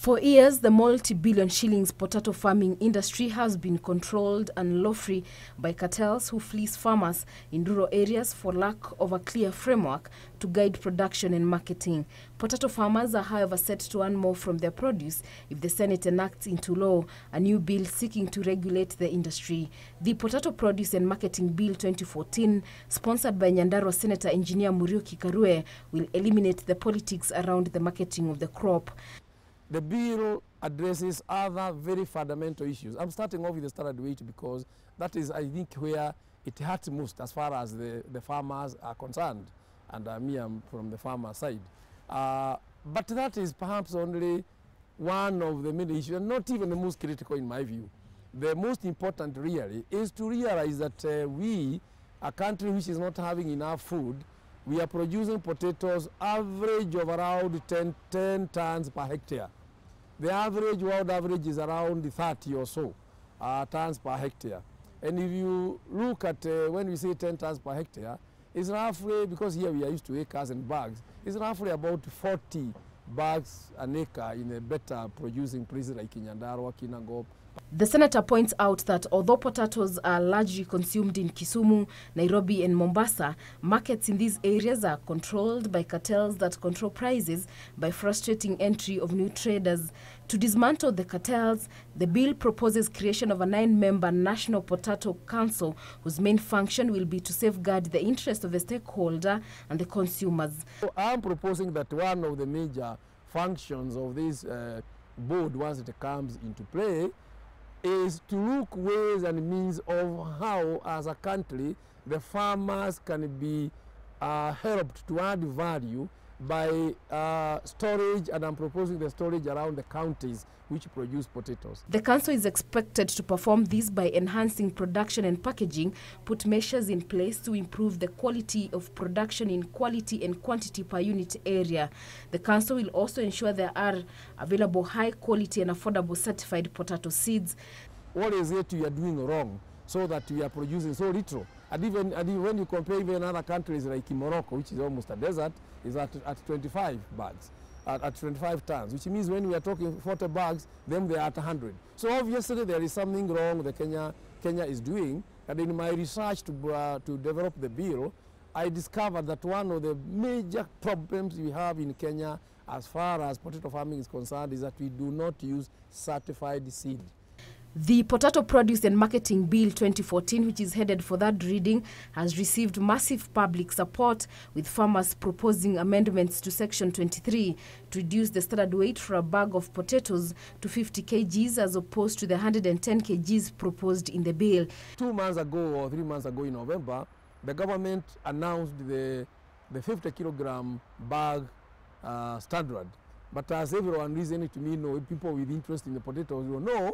For years, the multi-billion shillings potato farming industry has been controlled unlawfully by cartels who fleece farmers in rural areas for lack of a clear framework to guide production and marketing. Potato farmers are, however, set to earn more from their produce if the Senate enacts into law a new bill seeking to regulate the industry. The Potato Produce and Marketing Bill 2014, sponsored by Nyandarua Senator Eng Muriuki Karue, will eliminate the politics around the marketing of the crop. The bill addresses other very fundamental issues. I'm starting off with the standard weight because that is, I think, where it hurts most as far as the farmers are concerned. And me, I'm from the farmer side. But that is perhaps only one of the many issues, and not even the most critical in my view. The most important really is to realize that we, a country which is not having enough food, we are producing potatoes average of around 10 tons per hectare. The average, world average, is around 30 or so tons per hectare. And if you look at when we say 10 tons per hectare, it's roughly, because here we are used to acres and bags, it's roughly about 40 bags an acre in a better producing places like Nyandarua, Kinangop. The senator points out that although potatoes are largely consumed in Kisumu, Nairobi and Mombasa, markets in these areas are controlled by cartels that control prices by frustrating entry of new traders. To dismantle the cartels, the bill proposes creation of a 9-member National Potato Council whose main function will be to safeguard the interest of the stakeholder and the consumers. So I'm proposing that one of the major functions of this board, once it comes into play, is to look ways and means of how, as a country, the farmers can be helped to add value by storage, and I'm proposing the storage around the counties which produce potatoes. The council is expected to perform this by enhancing production and packaging, put measures in place to improve the quality of production in quality and quantity per unit area. The council will also ensure there are available high quality and affordable certified potato seeds. What is it we are doing wrong so that we are producing so little? And even when you compare even other countries like Morocco, which is almost a desert, is at 25 bags, at 25 tons, which means when we are talking 40 bags, then they are at 100. So obviously there is something wrong that Kenya is doing. And in my research to develop the bill, I discovered that one of the major problems we have in Kenya as far as potato farming is concerned is that we do not use certified seed. The Potato Produce and Marketing Bill 2014, which is headed for third reading, has received massive public support, with farmers proposing amendments to Section 23 to reduce the standard weight for a bag of potatoes to 50 kgs as opposed to the 110 kgs proposed in the bill. 2 months ago or 3 months ago in November, the government announced the 50 kilogram bag standard. But as everyone listening to me know, people with interest in the potatoes will know,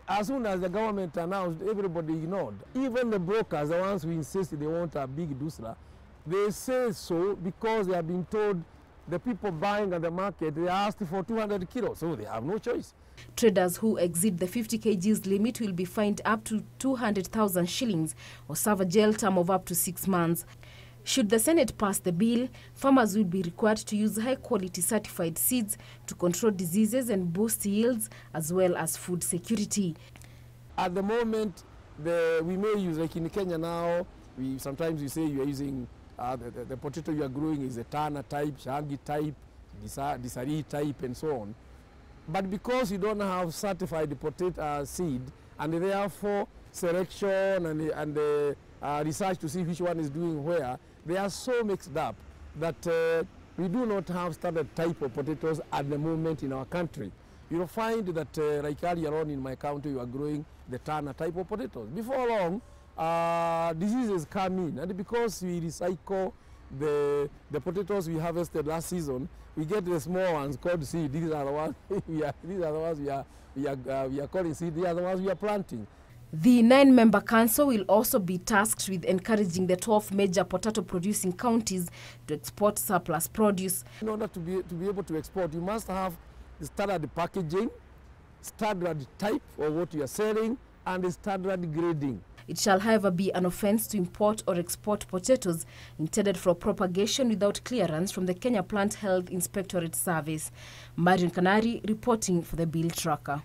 as soon as the government announced, everybody ignored. Even the brokers, the ones who insist they want a big dusra, they say so because they have been told the people buying at the market, they asked for 200 kilos, so they have no choice. Traders who exceed the 50 kgs limit will be fined up to 200,000 shillings or serve a jail term of up to 6 months. Should the Senate pass the bill, farmers will be required to use high-quality certified seeds to control diseases and boost yields, as well as food security. At the moment, we may use, like in Kenya now, sometimes we say you are using, the potato you are growing is a Tana type, Shangi type, Disari type, and so on. But because you don't have certified potato seed, and therefore selection and research to see which one is doing where, they are so mixed up that we do not have standard type of potatoes at the moment in our country. You'll find that like earlier on in my county, you are growing the Tana type of potatoes. Before long, diseases come in, and because we recycle the potatoes we harvested last season, we get the small ones called seed. These are the ones we are calling seed. These are the ones we are planting. The 9-member council will also be tasked with encouraging the 12 major potato-producing counties to export surplus produce. In order to be able to export, you must have standard packaging, standard type of what you are selling, and standard grading. It shall, however, be an offence to import or export potatoes intended for propagation without clearance from the Kenya Plant Health Inspectorate Service. Marion Kanari reporting for the Bill Tracker.